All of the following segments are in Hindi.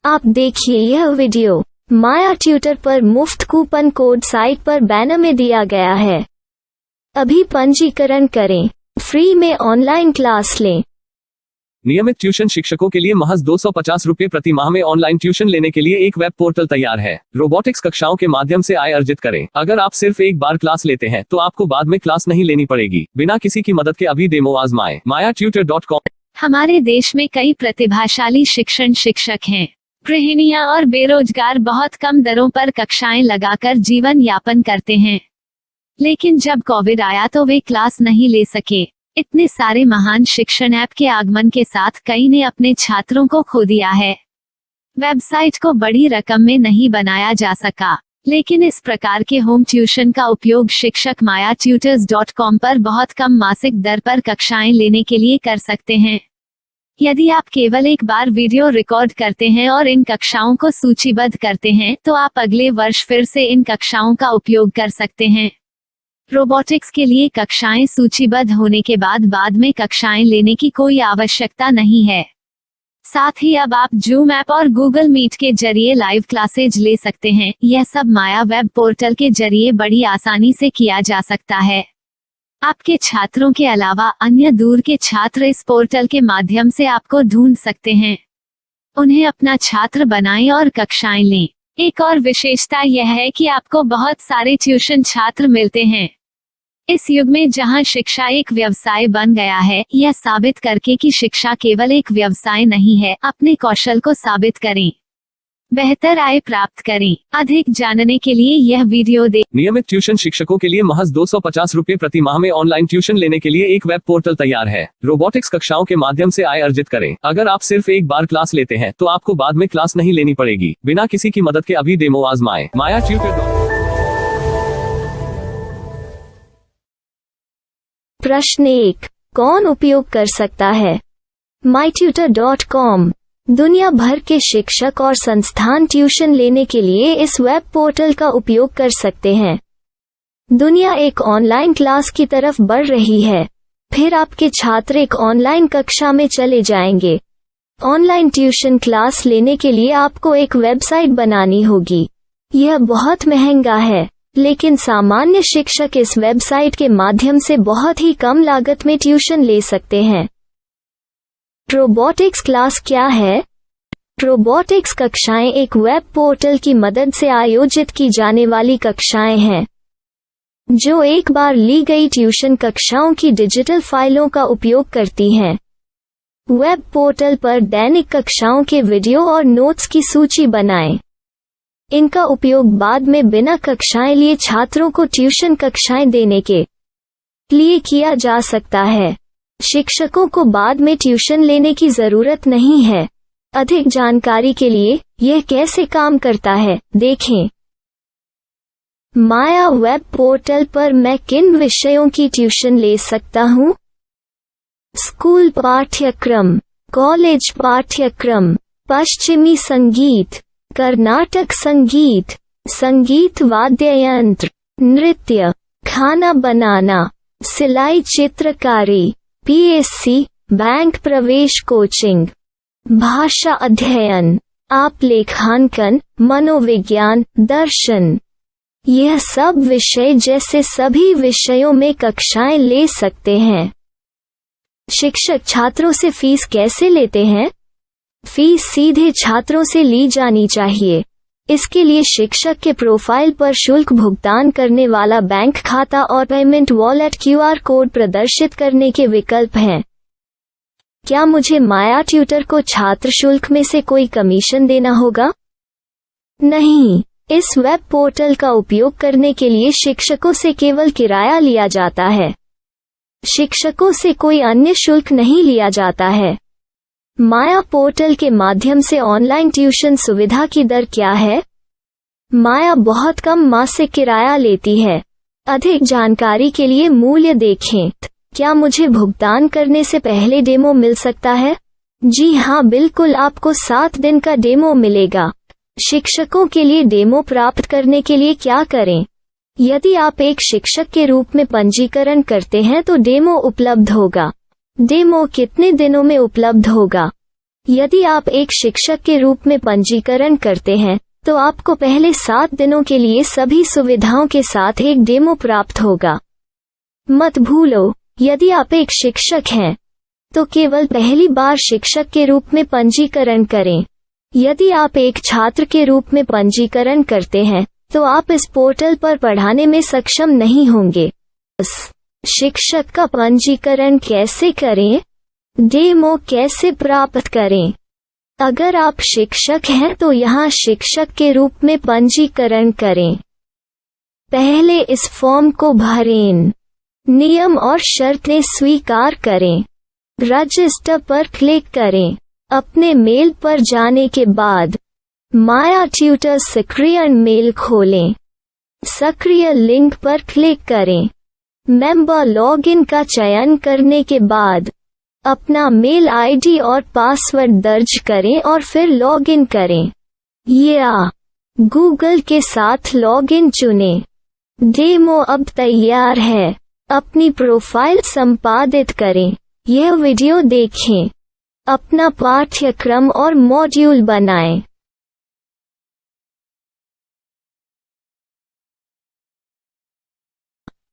आप देखिए यह वीडियो माया ट्यूटर पर मुफ्त कूपन कोड साइट पर बैनर में दिया गया है। अभी पंजीकरण करें, फ्री में ऑनलाइन क्लास लें। नियमित ट्यूशन शिक्षकों के लिए महज 250 रुपये प्रति माह में ऑनलाइन ट्यूशन लेने के लिए एक वेब पोर्टल तैयार है। रोबोटिक्स कक्षाओं के माध्यम से आय अर्जित करें। अगर आप सिर्फ एक बार क्लास लेते हैं तो आपको बाद में क्लास नहीं लेनी पड़ेगी। बिना किसी की मदद के अभी डेमो आजमाएं। mayatutor.com। हमारे देश में कई प्रतिभाशाली शिक्षक हैं। गृहिणियां और बेरोजगार बहुत कम दरों पर कक्षाएं लगाकर जीवन यापन करते हैं, लेकिन जब कोविड आया तो वे क्लास नहीं ले सके। इतने सारे महान शिक्षण ऐप के आगमन के साथ कई ने अपने छात्रों को खो दिया है। वेबसाइट को बड़ी रकम में नहीं बनाया जा सका, लेकिन इस प्रकार के होम ट्यूशन का उपयोग शिक्षक mayatutors.com पर बहुत कम मासिक दर पर कक्षाएं लेने के लिए कर सकते हैं। यदि आप केवल एक बार वीडियो रिकॉर्ड करते हैं और इन कक्षाओं को सूचीबद्ध करते हैं तो आप अगले वर्ष फिर से इन कक्षाओं का उपयोग कर सकते हैं। रोबोटिक्स के लिए कक्षाएं सूचीबद्ध होने के बाद में कक्षाएं लेने की कोई आवश्यकता नहीं है। साथ ही अब आप जूम ऐप और गूगल मीट के जरिए लाइव क्लासेज ले सकते हैं। यह सब माया वेब पोर्टल के जरिए बड़ी आसानी से किया जा सकता है। आपके छात्रों के अलावा अन्य दूर के छात्र इस पोर्टल के माध्यम से आपको ढूंढ सकते हैं। उन्हें अपना छात्र बनाएं और कक्षाएं लें। एक और विशेषता यह है कि आपको बहुत सारे ट्यूशन छात्र मिलते हैं। इस युग में जहां शिक्षा एक व्यवसाय बन गया है, यह साबित करके कि शिक्षा केवल एक व्यवसाय नहीं है, अपने कौशल को साबित करें, बेहतर आय प्राप्त करें। अधिक जानने के लिए यह वीडियो देखें। नियमित ट्यूशन शिक्षकों के लिए महज 250 रुपये प्रति माह में ऑनलाइन ट्यूशन लेने के लिए एक वेब पोर्टल तैयार है। रोबोटिक्स कक्षाओं के माध्यम से आय अर्जित करें। अगर आप सिर्फ एक बार क्लास लेते हैं तो आपको बाद में क्लास नहीं लेनी पड़ेगी। बिना किसी की मदद के अभी डेमो आजमाएं। mayatutor। प्रश्न 1, कौन उपयोग कर सकता है? mytutor.com। दुनिया भर के शिक्षक और संस्थान ट्यूशन लेने के लिए इस वेब पोर्टल का उपयोग कर सकते हैं। दुनिया एक ऑनलाइन क्लास की तरफ बढ़ रही है। फिर आपके छात्र एक ऑनलाइन कक्षा में चले जाएंगे। ऑनलाइन ट्यूशन क्लास लेने के लिए आपको एक वेबसाइट बनानी होगी। यह बहुत महंगा है, लेकिन सामान्य शिक्षक इस वेबसाइट के माध्यम से बहुत ही कम लागत में ट्यूशन ले सकते हैं। रोबोटिक्स क्लास क्या है? रोबोटिक्स कक्षाएं एक वेब पोर्टल की मदद से आयोजित की जाने वाली कक्षाएं हैं, जो एक बार ली गई ट्यूशन कक्षाओं की डिजिटल फाइलों का उपयोग करती हैं। वेब पोर्टल पर दैनिक कक्षाओं के वीडियो और नोट्स की सूची बनाएं। इनका उपयोग बाद में बिना कक्षाएं लिए छात्रों को ट्यूशन कक्षाएं देने के लिए किया जा सकता है। शिक्षकों को बाद में ट्यूशन लेने की जरूरत नहीं है। अधिक जानकारी के लिए यह कैसे काम करता है, देखें। माया वेब पोर्टल पर मैं किन विषयों की ट्यूशन ले सकता हूँ? स्कूल पाठ्यक्रम, कॉलेज पाठ्यक्रम, पश्चिमी संगीत, कर्नाटक संगीत, संगीत वाद्य यंत्र, नृत्य, खाना बनाना, सिलाई चित्रकारी, PSC, बैंक प्रवेश कोचिंग, भाषा अध्ययन, आप लेखांकन, मनोविज्ञान, दर्शन। यह सब विषय जैसे सभी विषयों में कक्षाएं ले सकते हैं। शिक्षक छात्रों से फीस कैसे लेते हैं? फीस सीधे छात्रों से ली जानी चाहिए। इसके लिए शिक्षक के प्रोफाइल पर शुल्क भुगतान करने वाला बैंक खाता और पेमेंट वॉलेट QR कोड प्रदर्शित करने के विकल्प हैं। क्या मुझे माया ट्यूटर को छात्र शुल्क में से कोई कमीशन देना होगा? नहीं, इस वेब पोर्टल का उपयोग करने के लिए शिक्षकों से केवल किराया लिया जाता है। शिक्षकों से कोई अन्य शुल्क नहीं लिया जाता है। माया पोर्टल के माध्यम से ऑनलाइन ट्यूशन सुविधा की दर क्या है? माया बहुत कम मासिक किराया लेती है। अधिक जानकारी के लिए मूल्य देखें। क्या मुझे भुगतान करने से पहले डेमो मिल सकता है? जी हाँ, बिल्कुल, आपको 7 दिन का डेमो मिलेगा। शिक्षकों के लिए डेमो प्राप्त करने के लिए क्या करें? यदि आप एक शिक्षक के रूप में पंजीकरण करते हैं तो डेमो उपलब्ध होगा। डेमो कितने दिनों में उपलब्ध होगा? यदि आप एक शिक्षक के रूप में पंजीकरण करते हैं तो आपको पहले 7 दिनों के लिए सभी सुविधाओं के साथ एक डेमो प्राप्त होगा। मत भूलो, यदि आप एक शिक्षक हैं तो केवल पहली बार शिक्षक के रूप में पंजीकरण करें। यदि आप एक छात्र के रूप में पंजीकरण करते हैं तो आप इस पोर्टल पर पढ़ाने में सक्षम नहीं होंगे। शिक्षक का पंजीकरण कैसे करें? डेमो कैसे प्राप्त करें? अगर आप शिक्षक हैं तो यहाँ शिक्षक के रूप में पंजीकरण करें। पहले इस फॉर्म को भरें। नियम और शर्तें स्वीकार करें। रजिस्टर पर क्लिक करें। अपने मेल पर जाने के बाद माया ट्यूटर सक्रिय मेल खोलें। सक्रिय लिंक पर क्लिक करें। मेंबर लॉगिन का चयन करने के बाद अपना मेल आईडी और पासवर्ड दर्ज करें और फिर लॉगिन करें या गूगल के साथ लॉगिन चुनें। डेमो अब तैयार है। अपनी प्रोफाइल संपादित करें। यह वीडियो देखें। अपना पाठ्यक्रम और मॉड्यूल बनाएं।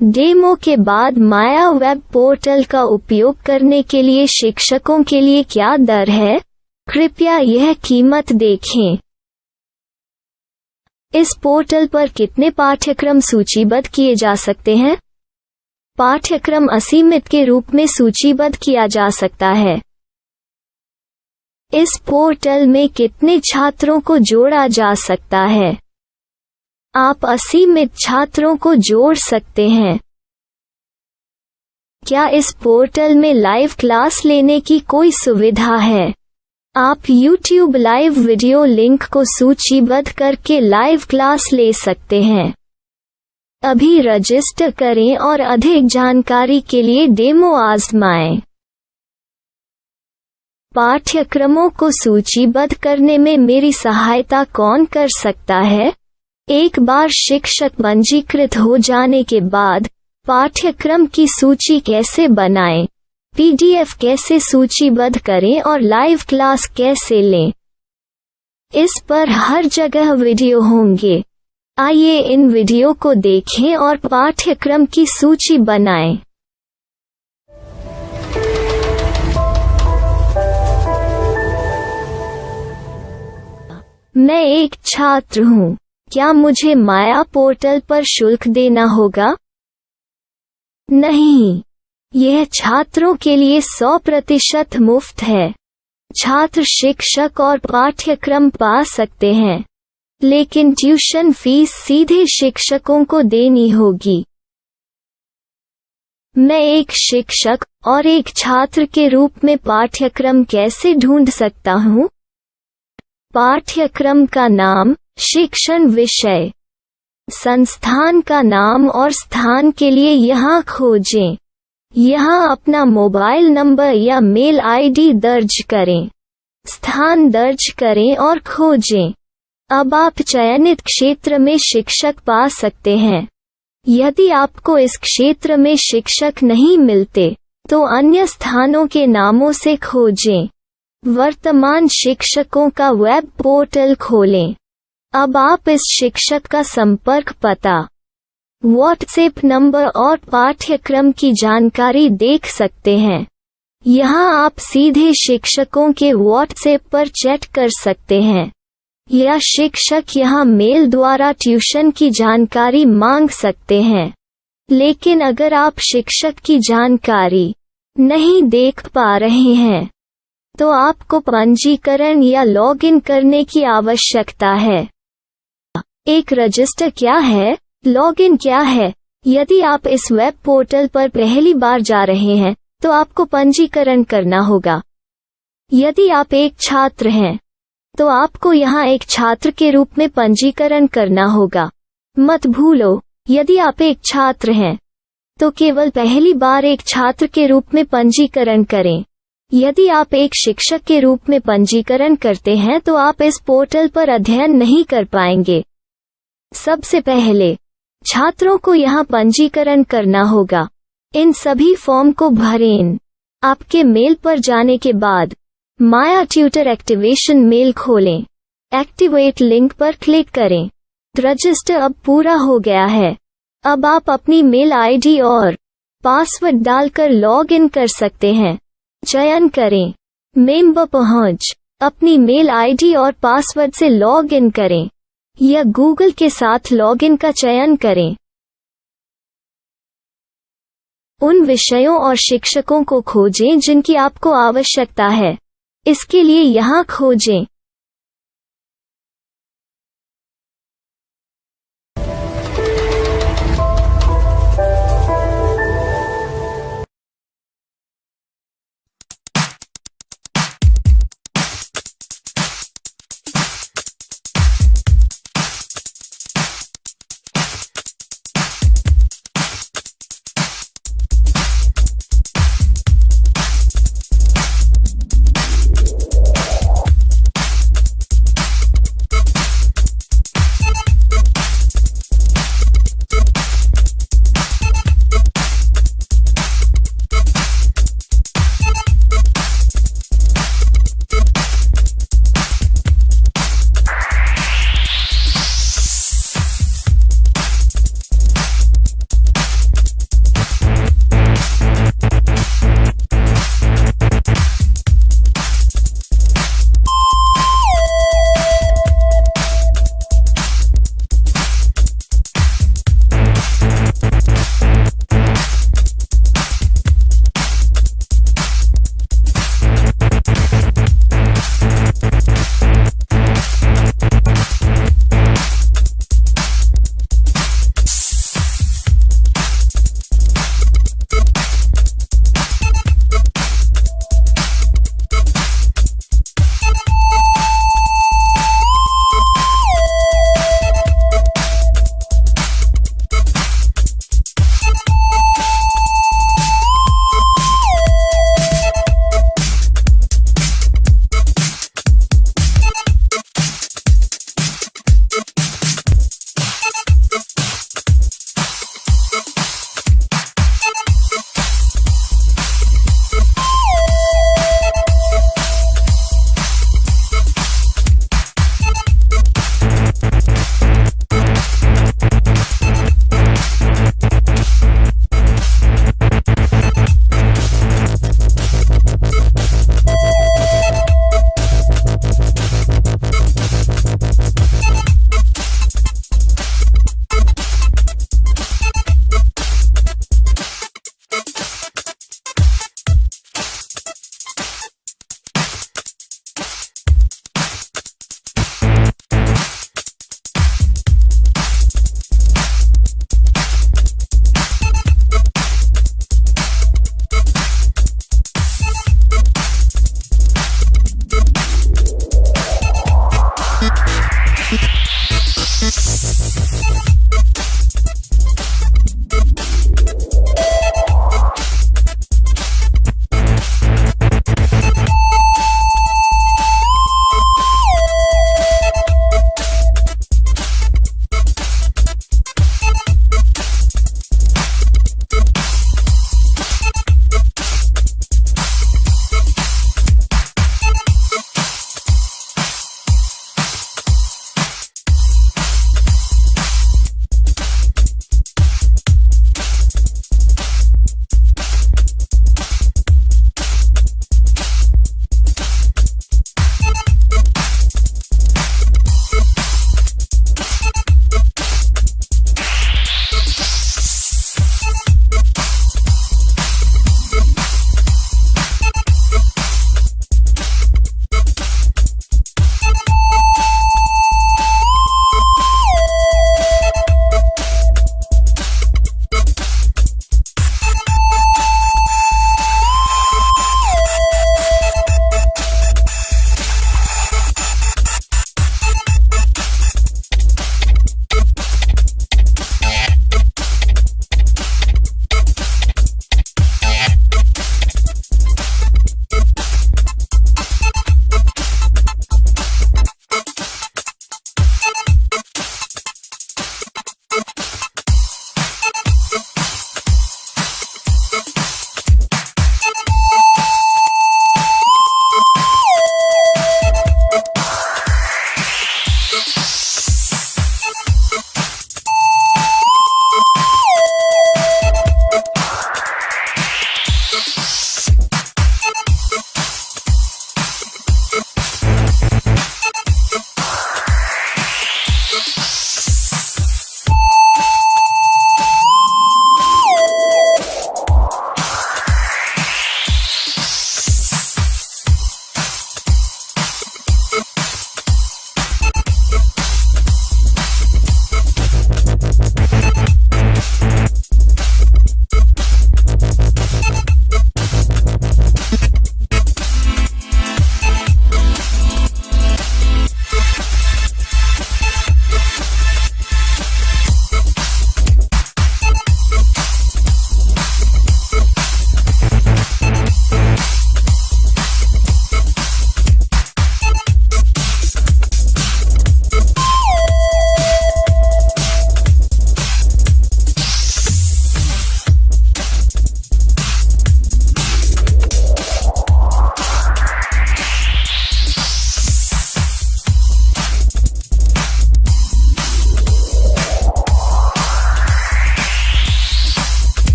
डेमो के बाद माया वेब पोर्टल का उपयोग करने के लिए शिक्षकों के लिए क्या दर है? कृपया यह कीमत देखें। इस पोर्टल पर कितने पाठ्यक्रम सूचीबद्ध किए जा सकते हैं? पाठ्यक्रम असीमित के रूप में सूचीबद्ध किया जा सकता है। इस पोर्टल में कितने छात्रों को जोड़ा जा सकता है? आप असीमित छात्रों को जोड़ सकते हैं। क्या इस पोर्टल में लाइव क्लास लेने की कोई सुविधा है? आप YouTube लाइव वीडियो लिंक को सूचीबद्ध करके लाइव क्लास ले सकते हैं। अभी रजिस्टर करें और अधिक जानकारी के लिए डेमो आजमाएं। पाठ्यक्रमों को सूचीबद्ध करने में मेरी सहायता कौन कर सकता है? एक बार शिक्षक पंजीकृत हो जाने के बाद पाठ्यक्रम की सूची कैसे बनाएं, PDF कैसे सूचीबद्ध करें और लाइव क्लास कैसे लें, इस पर हर जगह वीडियो होंगे। आइए इन वीडियो को देखें और पाठ्यक्रम की सूची बनाएं। मैं एक छात्र हूँ। क्या मुझे माया पोर्टल पर शुल्क देना होगा? नहीं, यह छात्रों के लिए 100% मुफ्त है। छात्र शिक्षक और पाठ्यक्रम पा सकते हैं, लेकिन ट्यूशन फीस सीधे शिक्षकों को देनी होगी। मैं एक शिक्षक और एक छात्र के रूप में पाठ्यक्रम कैसे ढूंढ सकता हूँ? पाठ्यक्रम का नाम, शिक्षण विषय, संस्थान का नाम और स्थान के लिए यहाँ खोजें। यहाँ अपना मोबाइल नंबर या मेल आईडी दर्ज करें। स्थान दर्ज करें और खोजें। अब आप चयनित क्षेत्र में शिक्षक पा सकते हैं। यदि आपको इस क्षेत्र में शिक्षक नहीं मिलते तो अन्य स्थानों के नामों से खोजें। वर्तमान शिक्षकों का वेब पोर्टल खोलें। अब आप इस शिक्षक का संपर्क पता, व्हाट्सएप नंबर और पाठ्यक्रम की जानकारी देख सकते हैं। यहाँ आप सीधे शिक्षकों के व्हाट्सएप पर चैट कर सकते हैं या शिक्षक यहाँ मेल द्वारा ट्यूशन की जानकारी मांग सकते हैं। लेकिन अगर आप शिक्षक की जानकारी नहीं देख पा रहे हैं तो आपको पंजीकरण या लॉगिन करने की आवश्यकता है। एक रजिस्टर क्या है? लॉगिन क्या है? यदि आप इस वेब पोर्टल पर पहली बार जा रहे हैं तो आपको पंजीकरण करना होगा। यदि आप एक छात्र हैं तो आपको यहाँ एक छात्र के रूप में पंजीकरण करना होगा। मत भूलो, यदि आप एक छात्र हैं तो केवल पहली बार एक छात्र के रूप में पंजीकरण करें। यदि आप एक शिक्षक के रूप में पंजीकरण करते हैं तो आप इस पोर्टल पर अध्ययन नहीं कर पाएंगे। सबसे पहले छात्रों को यहाँ पंजीकरण करना होगा। इन सभी फॉर्म को भरें। आपके मेल पर जाने के बाद माया ट्यूटर एक्टिवेशन मेल खोलें। एक्टिवेट लिंक पर क्लिक करें। रजिस्टर अब पूरा हो गया है। अब आप अपनी मेल आईडी और पासवर्ड डालकर लॉग इन कर सकते हैं। चयन करें मेंबर पहुंच। अपनी मेल आईडी और पासवर्ड से लॉग इन करें या गूगल के साथ लॉगिन का चयन करें। उन विषयों और शिक्षकों को खोजें जिनकी आपको आवश्यकता है। इसके लिए यहाँ खोजें।